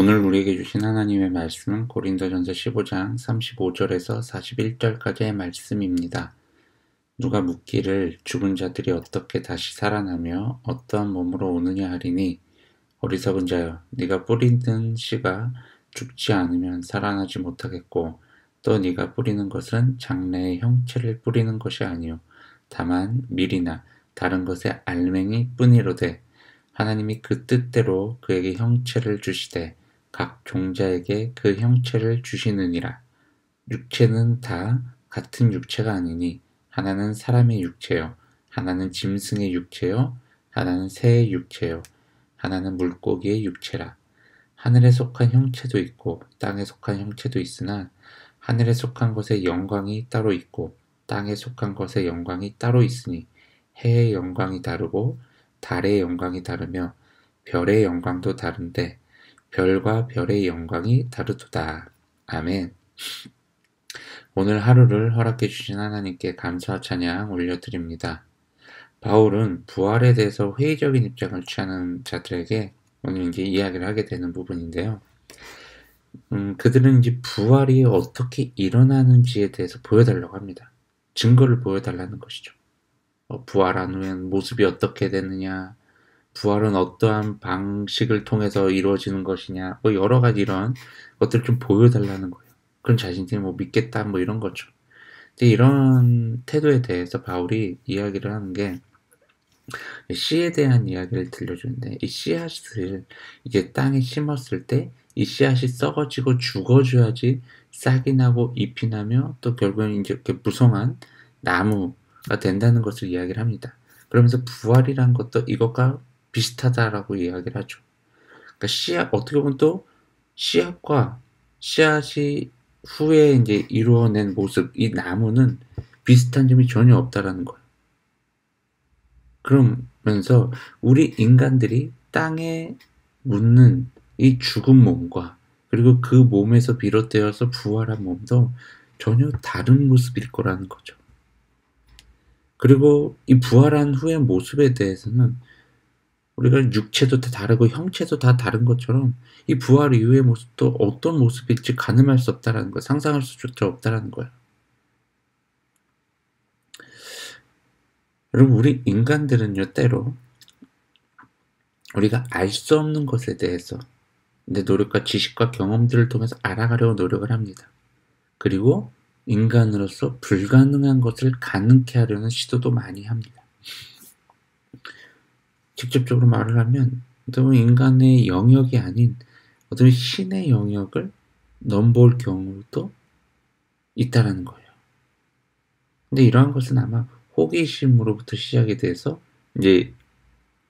오늘 우리에게 주신 하나님의 말씀은 고린도전서 15장 35절에서 41절까지의 말씀입니다. 누가 묻기를 죽은 자들이 어떻게 다시 살아나며 어떠한 몸으로 오느냐 하리니 어리석은 자여 네가 뿌리는 씨가 죽지 않으면 살아나지 못하겠고 또 네가 뿌리는 것은 장래의 형체를 뿌리는 것이 아니요 다만 밀이나 다른 것의 알맹이 뿐이로되 하나님이 그 뜻대로 그에게 형체를 주시되 각 종자에게 그 형체를 주시느니라. 육체는 다 같은 육체가 아니니 하나는 사람의 육체요 하나는 짐승의 육체요 하나는 새의 육체요 하나는 물고기의 육체라. 하늘에 속한 형체도 있고 땅에 속한 형체도 있으나 하늘에 속한 것의 영광이 따로 있고 땅에 속한 것의 영광이 따로 있으니 해의 영광이 다르고 달의 영광이 다르며 별의 영광도 다른데 별과 별의 영광이 다르도다. 아멘. 오늘 하루를 허락해 주신 하나님께 감사와 찬양 올려드립니다. 바울은 부활에 대해서 회의적인 입장을 취하는 자들에게 오늘 이제 이야기를 하게 되는 부분인데요. 그들은 이제 부활이 어떻게 일어나는지에 대해서 보여달라고 합니다. 증거를 보여달라는 것이죠. 부활한 후엔 모습이 어떻게 되느냐, 부활은 어떠한 방식을 통해서 이루어지는 것이냐, 여러 가지 이런 것들을 좀 보여달라는 거예요. 그럼 자신들이 믿겠다, 이런 거죠. 근데 이런 태도에 대해서 바울이 이야기를 하는 게 씨에 대한 이야기를 들려주는데 이 씨앗을 이제 땅에 심었을 때 이 씨앗이 썩어지고 죽어줘야지 싹이 나고 잎이 나며 또 결국엔 이제 이렇게 무성한 나무가 된다는 것을 이야기를 합니다. 그러면서 부활이란 것도 이것과 비슷하다라고 이야기를 하죠. 그러니까 씨앗, 어떻게 보면 또 씨앗과 씨앗이 후에 이제 이루어낸 모습, 이 나무는 비슷한 점이 전혀 없다라는 거예요. 그러면서 우리 인간들이 땅에 묻는 이 죽은 몸과 그리고 그 몸에서 비롯되어서 부활한 몸도 전혀 다른 모습일 거라는 거죠. 그리고 이 부활한 후의 모습에 대해서는 우리가 육체도 다 다르고 형체도 다 다른 것처럼 이 부활 이후의 모습도 어떤 모습일지 가늠할 수 없다라는 거, 상상할 수조차 없다라는 거예요. 여러분, 우리 인간들은요, 때로 우리가 알 수 없는 것에 대해서 내 노력과 지식과 경험들을 통해서 알아가려고 노력을 합니다. 그리고 인간으로서 불가능한 것을 가능케 하려는 시도도 많이 합니다. 직접적으로 말을 하면 어떤 인간의 영역이 아닌 어떤 신의 영역을 넘볼 경우도 있다라는 거예요. 근데 이러한 것은 아마 호기심으로부터 시작이 돼서 이제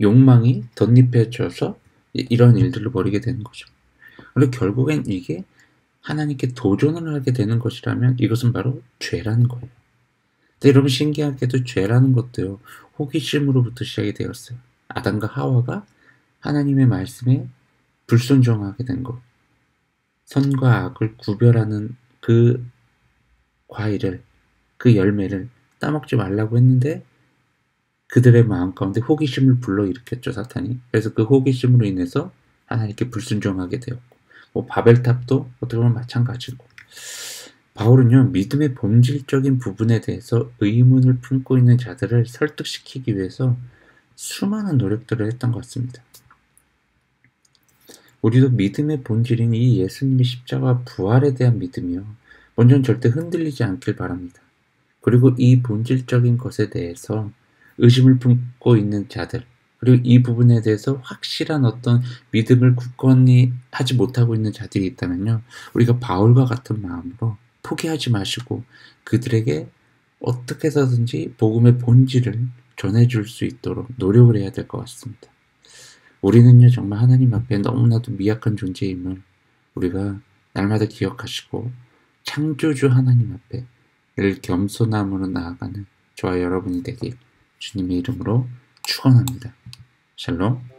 욕망이 덧입혀져서 이런 일들을 벌이게 되는 거죠. 그리고 결국엔 이게 하나님께 도전을 하게 되는 것이라면 이것은 바로 죄라는 거예요. 근데 여러분, 신기하게도 죄라는 것도요, 호기심으로부터 시작이 되었어요. 아담과 하와가 하나님의 말씀에 불순종하게 된 것, 선과 악을 구별하는 그 과일을, 그 열매를 따먹지 말라고 했는데 그들의 마음 가운데 호기심을 불러일으켰죠, 사탄이. 그래서 그 호기심으로 인해서 하나님께 불순종하게 되었고, 바벨탑도 어떻게 보면 마찬가지고. 바울은요, 믿음의 본질적인 부분에 대해서 의문을 품고 있는 자들을 설득시키기 위해서 수많은 노력들을 했던 것 같습니다. 우리도 믿음의 본질인 이 예수님의 십자가 부활에 대한 믿음이요, 먼저는 절대 흔들리지 않길 바랍니다. 그리고 이 본질적인 것에 대해서 의심을 품고 있는 자들, 그리고 이 부분에 대해서 확실한 어떤 믿음을 굳건히 하지 못하고 있는 자들이 있다면요, 우리가 바울과 같은 마음으로 포기하지 마시고 그들에게 어떻게 해서든지 복음의 본질을 전해줄 수 있도록 노력을 해야 될 것 같습니다. 우리는요, 정말 하나님 앞에 너무나도 미약한 존재임을 우리가 날마다 기억하시고 창조주 하나님 앞에 늘 겸손함으로 나아가는 저와 여러분이 되길 주님의 이름으로 축원합니다. 샬롬.